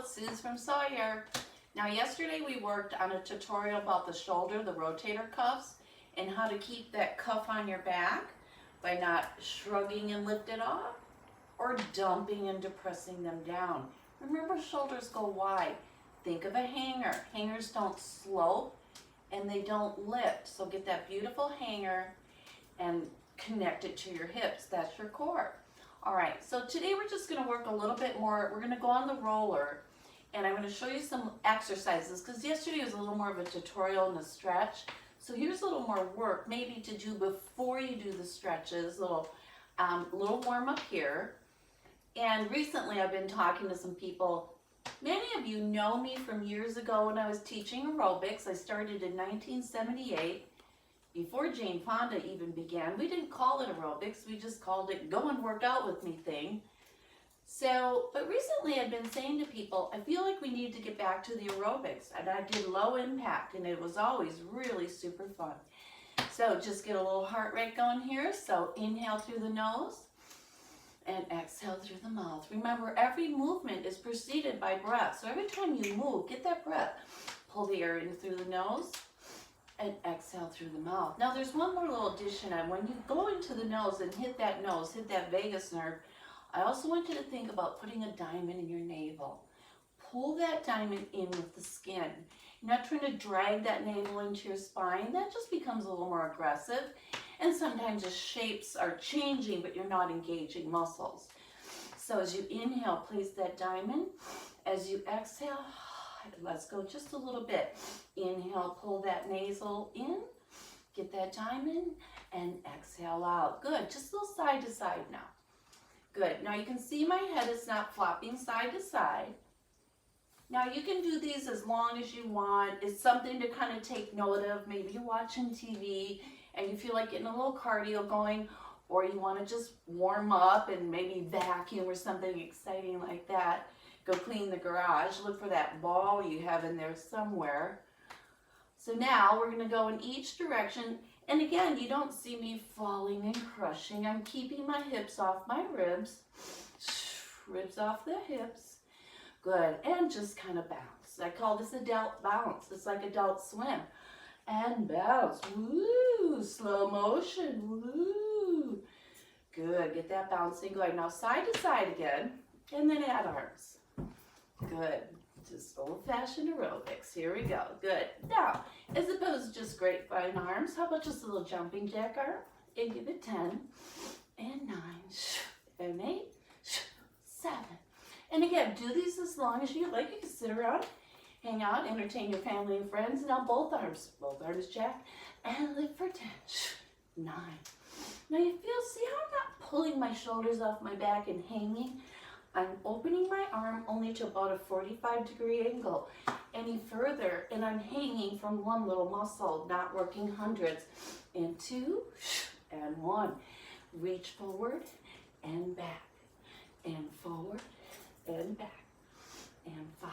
it's Sooz from Sawyer. Now yesterday we worked on a tutorial about the shoulder, the rotator cuffs, and how to keep that cuff on your back by not shrugging and lift it off or dumping and depressing them down. Remember, shoulders go wide. Think of a hanger. Hangers don't slope and they don't lift. So get that beautiful hanger and connect it to your hips. That's your core. All right, so today we're just going to work a little bit more. We're going to go on the roller, and I'm going to show you some exercises because yesterday was a little more of a tutorial and a stretch. So here's a little more work maybe to do before you do the stretches, little warm up here. And recently I've been talking to some people. Many of you know me from years ago when I was teaching aerobics. I started in 1978. Before Jane Fonda even began. We didn't call it aerobics, we just called it go and work out with me thing. So, but recently I've been saying to people, I feel like we need to get back to the aerobics. And I did low impact and it was always really super fun. So just get a little heart rate going here. So inhale through the nose and exhale through the mouth. Remember, every movement is preceded by breath. So every time you move, get that breath. Pull the air in through the nose and exhale through the mouth. Now there's one more little addition on. When you go into the nose, hit that vagus nerve, I also want you to think about putting a diamond in your navel. Pull that diamond in with the skin. You're not trying to drag that navel into your spine. That just becomes a little more aggressive. And sometimes the shapes are changing, but you're not engaging muscles. So as you inhale, place that diamond. As you exhale, let's go just a little bit. Inhale, pull that nasal in, get that diamond, and exhale out. Good, just a little side to side now. Good, now you can see my head is not flopping side to side. Now you can do these as long as you want. It's something to kind of take note of. Maybe you're watching TV and you feel like getting a little cardio going, or you want to just warm up and maybe vacuum or something exciting like that. Go clean the garage, look for that ball you have in there somewhere. So now we're going to go in each direction. And again, you don't see me falling and crushing. I'm keeping my hips off my ribs. Ribs off the hips. Good. And just kind of bounce. I call this adult bounce. It's like adult swim. And bounce. Woo! Slow motion. Woo! Good. Get that bouncing going. Now side to side again. And then add arms. Good. Just old-fashioned aerobics. Here we go. Good. Now, as opposed to just grapevine arms, how about just a little jumping jack arm? And give it 10, and 9, and 8, 7. And again, do these as long as you like. You can sit around, hang out, entertain your family and friends. Now both arms jack, and lift for 10, 9. Now you see how I'm not pulling my shoulders off my back and hanging? I'm opening my arm only to about a 45-degree angle. Any further, and I'm hanging from one little muscle, not working hundreds. And 2, and 1. Reach forward and back, and forward and back, and 5,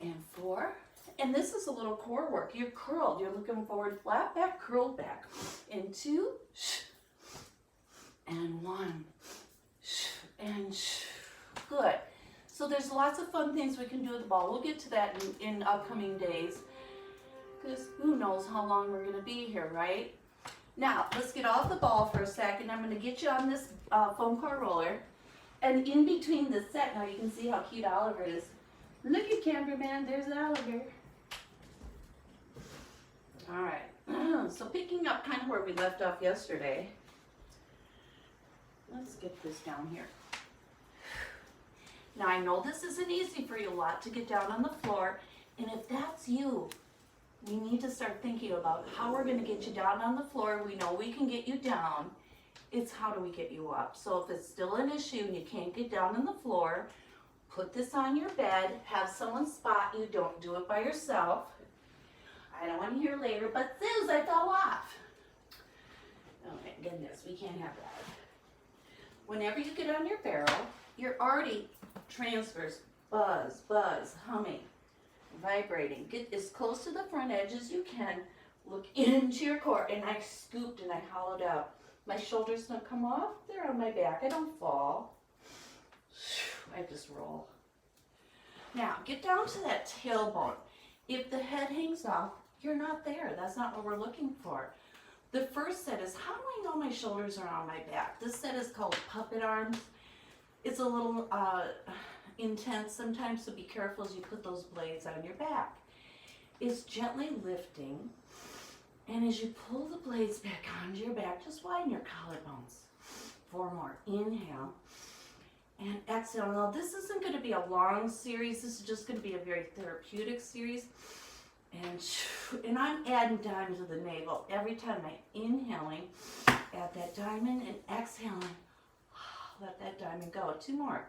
and 4. And this is a little core work. You're curled. You're looking forward, flat back, curled back. And 2, and 1. And good. So there's lots of fun things we can do with the ball. We'll get to that in upcoming days because who knows how long we're going to be here, right? Now, let's get off the ball for a second. I'm going to get you on this foam car roller. And in between the set, now you can see how cute Oliver is. Look at cameraman, there's Oliver. All right. So picking up kind of where we left off yesterday. Let's get this down here. Now I know this isn't easy for you a lot to get down on the floor, and if that's you, we need to start thinking about how we're going to get you down on the floor. We know we can get you down. It's how do we get you up? So if it's still an issue and you can't get down on the floor, put this on your bed, have someone spot you. Don't do it by yourself. I don't want to hear later, but Sooz, I fell off. Oh my goodness, we can't have that. Whenever you get on your barrel, you're already transverse, buzz, buzz, humming, vibrating. Get as close to the front edge as you can. Look into your core. And I scooped and I hollowed out. My shoulders don't come off. They're on my back. I don't fall. I just roll. Now, get down to that tailbone. If the head hangs off, you're not there. That's not what we're looking for. The first set is, how do I know my shoulders are on my back? This set is called puppet arms. It's a little intense sometimes, so be careful as you put those blades on your back. It's gently lifting, and as you pull the blades back onto your back, just widen your collarbones. 4 more. Inhale and exhale. Now, this isn't going to be a long series. This is just going to be a very therapeutic series. And I'm adding diamond to the navel. Every time I'm inhaling, add that diamond, and exhaling, let that diamond go. 2 more.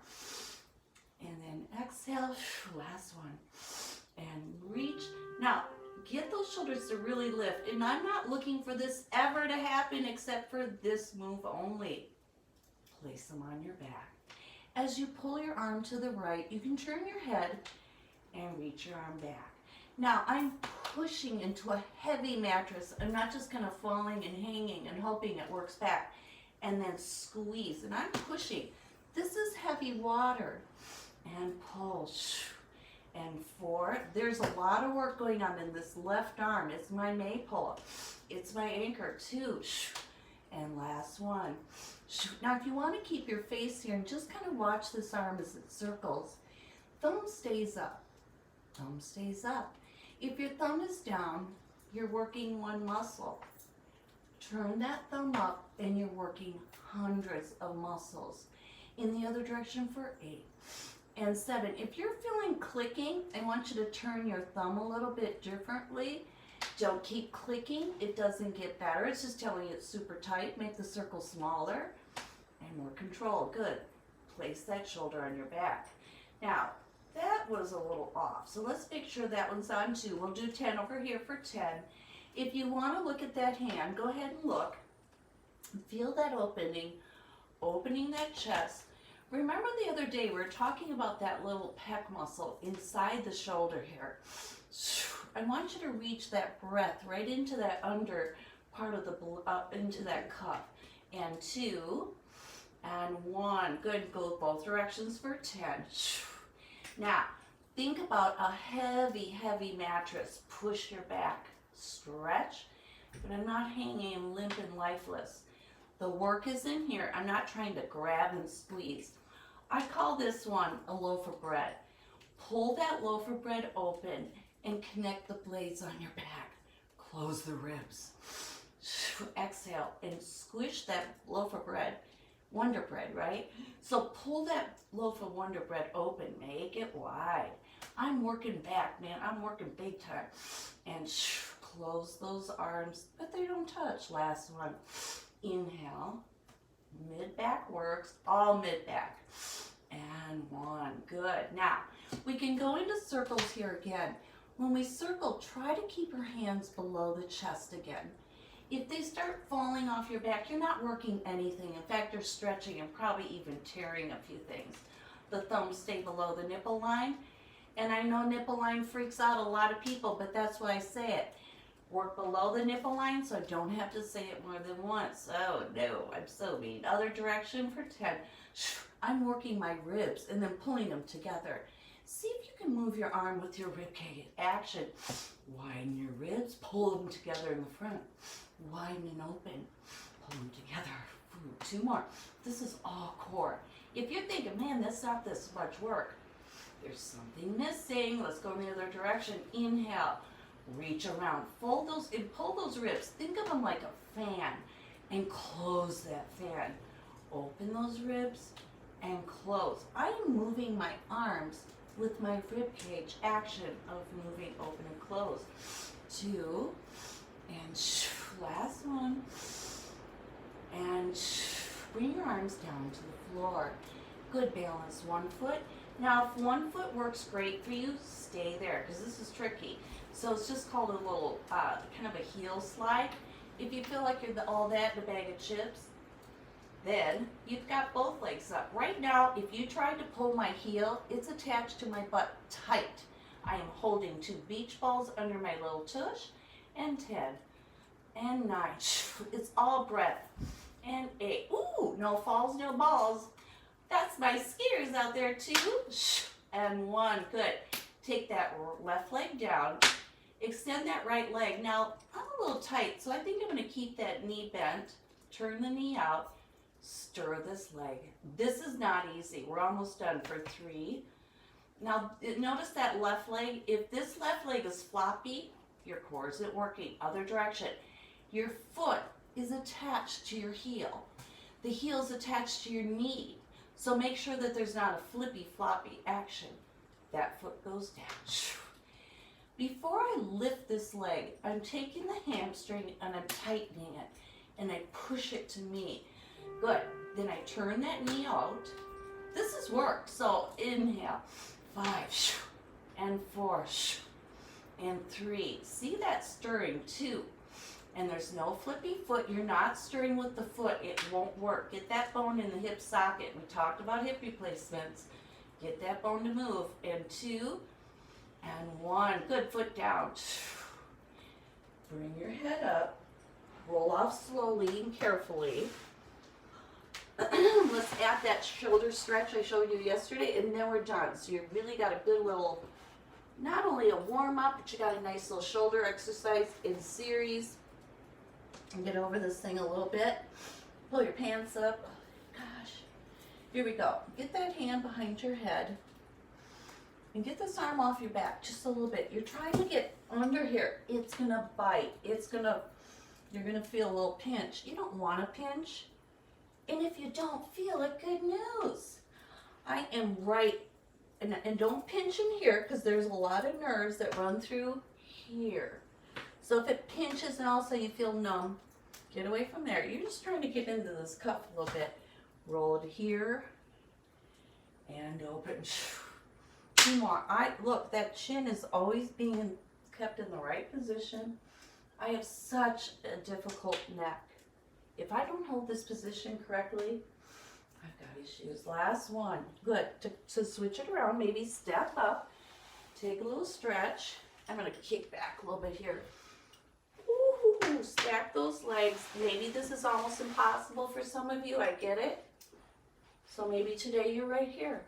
And then exhale, last one. And reach. Now, get those shoulders to really lift. And I'm not looking for this ever to happen except for this move only. Place them on your back. As you pull your arm to the right, you can turn your head and reach your arm back. Now, I'm pushing into a heavy mattress. I'm not just kind of falling and hanging and hoping it works back. And then squeeze. And I'm pushing. This is heavy water. And pull. And 4. There's a lot of work going on in this left arm. It's my maypole. It's my anchor. 2. And last one. Now, if you want to keep your face here and just kind of watch this arm as it circles, thumb stays up. Thumb stays up. If your thumb is down, you're working one muscle. Turn that thumb up and you're working hundreds of muscles. In the other direction for 8 and 7. If you're feeling clicking, I want you to turn your thumb a little bit differently. Don't keep clicking. It doesn't get better. It's just telling you it's super tight. Make the circle smaller and more control. Good. Place that shoulder on your back. Now, that was a little off. So let's make sure that one's on too. We'll do 10 over here for 10. If you want to look at that hand, go ahead and look. Feel that opening that chest. Remember the other day we were talking about that little pec muscle inside the shoulder here. I want you to reach that breath right into that under part of the, into that cuff. And 2 and 1. Good, go both directions for 10. Now, think about a heavy, heavy mattress. Push your back, stretch, but I'm not hanging limp and lifeless. The work is in here. I'm not trying to grab and squeeze. I call this one a loaf of bread. Pull that loaf of bread open and connect the blades on your back. Close the ribs. Exhale and squish that loaf of bread. Wonder bread, right? So pull that loaf of Wonder Bread open. Make it wide. I'm working back, man. I'm working big time. And close those arms, but they don't touch. Last one. Inhale. Mid-back works. All mid-back. And 1. Good. Now, we can go into circles here again. When we circle, try to keep your hands below the chest again. If they start falling off your back, you're not working anything. In fact, you're stretching and probably even tearing a few things. The thumbs stay below the nipple line. And I know nipple line freaks out a lot of people, but that's why I say it. Work below the nipple line so I don't have to say it more than once. Oh no, I'm so mean. Other direction for 10. I'm working my ribs and then pulling them together. See if you can move your arm with your rib cage. Action. Widen your ribs, pull them together in the front. Widen and open, pull them together. 2 more. This is all core. If you're thinking, man, that's not this much work, there's something missing. Let's go in the other direction. Inhale, reach around, fold those and pull those ribs. Think of them like a fan and close that fan. Open those ribs and close. I am moving my arms with my rib cage action of moving open and close. 2 and last one. And bring your arms down to the floor. Good balance. 1 foot. Now, if 1 foot works great for you, stay there because this is tricky. So it's just called a little kind of a heel slide. If you feel like you're all that in a bag of chips, then you've got both legs up. Right now, if you tried to pull my heel, it's attached to my butt tight. I am holding 2 beach balls under my little tush. And 10 and 9. It's all breath. And 8. Ooh, no falls, no balls. That's my skiers out there too. and 1. Good. Take that left leg down. Extend that right leg. Now, I'm a little tight, so I think I'm going to keep that knee bent. Turn the knee out. Stir this leg. This is not easy. We're almost done for 3. Now, notice that left leg. If this left leg is floppy, your core isn't working. Other direction. Your foot is attached to your heel. The heel is attached to your knee. So make sure that there's not a flippy floppy action. That foot goes down. Before I lift this leg, I'm taking the hamstring and I'm tightening it. And I push it to me. Good. Then I turn that knee out. This is work. So inhale. 5. And 4. And 3. See that stirring? 2. And there's no flippy foot. You're not stirring with the foot. It won't work. Get that bone in the hip socket. We talked about hip replacements. Get that bone to move. And 2. And 1. Good. Foot down. Bring your head up. Roll off slowly and carefully. Let's add that shoulder stretch I showed you yesterday, and then we're done. So you really got a good little, not only a warm up, but you got a nice little shoulder exercise in series. And get over this thing a little bit. Pull your pants up. Gosh. Here we go. Get that hand behind your head. And get this arm off your back just a little bit. You're trying to get under here. It's going to bite. You're going to feel a little pinch. You don't want to pinch. And if you don't feel it, good news. I am right. And don't pinch in here because there's a lot of nerves that run through here. So if it pinches and also you feel numb, get away from there. You're just trying to get into this cuff a little bit. Roll it here and open. 2 more. Look, that chin is always being kept in the right position. I have such a difficult neck. If I don't hold this position correctly, I've got issues. Last one. Good. To switch it around, maybe step up. Take a little stretch. I'm going to kick back a little bit here. Ooh, stack those legs. Maybe this is almost impossible for some of you. I get it. So maybe today you're right here.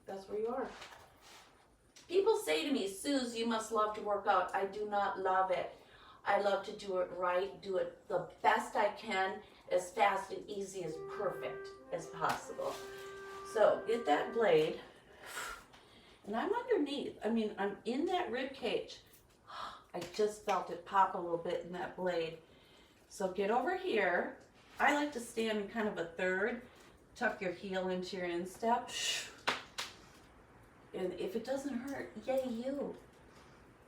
That's where you are. People say to me, Sooz, you must love to work out. I do not love it. I love to do it right, do it the best I can, as fast and easy as perfect as possible. So get that blade, and I'm underneath. I mean, I'm in that rib cage. I just felt it pop a little bit in that blade. So get over here. I like to stand in kind of a third. Tuck your heel into your instep. And if it doesn't hurt, yay you.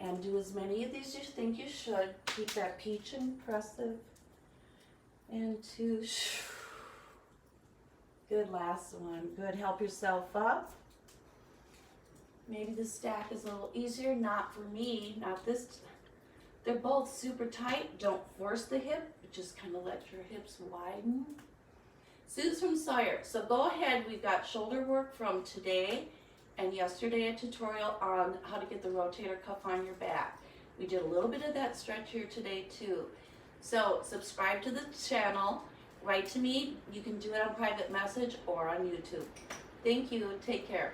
And do as many of these as you think you should. Keep that peach impressive. And 2. Good, last one. Good, help yourself up. Maybe the stack is a little easier. Not for me, not this. They're both super tight. Don't force the hip, but just kind of let your hips widen. Sooz from Sawyer. So go ahead, we've got shoulder work from today and yesterday a tutorial on how to get the rotator cuff on your back. We did a little bit of that stretch here today too. So subscribe to the channel, write to me. You can do it on private message or on YouTube. Thank you, take care.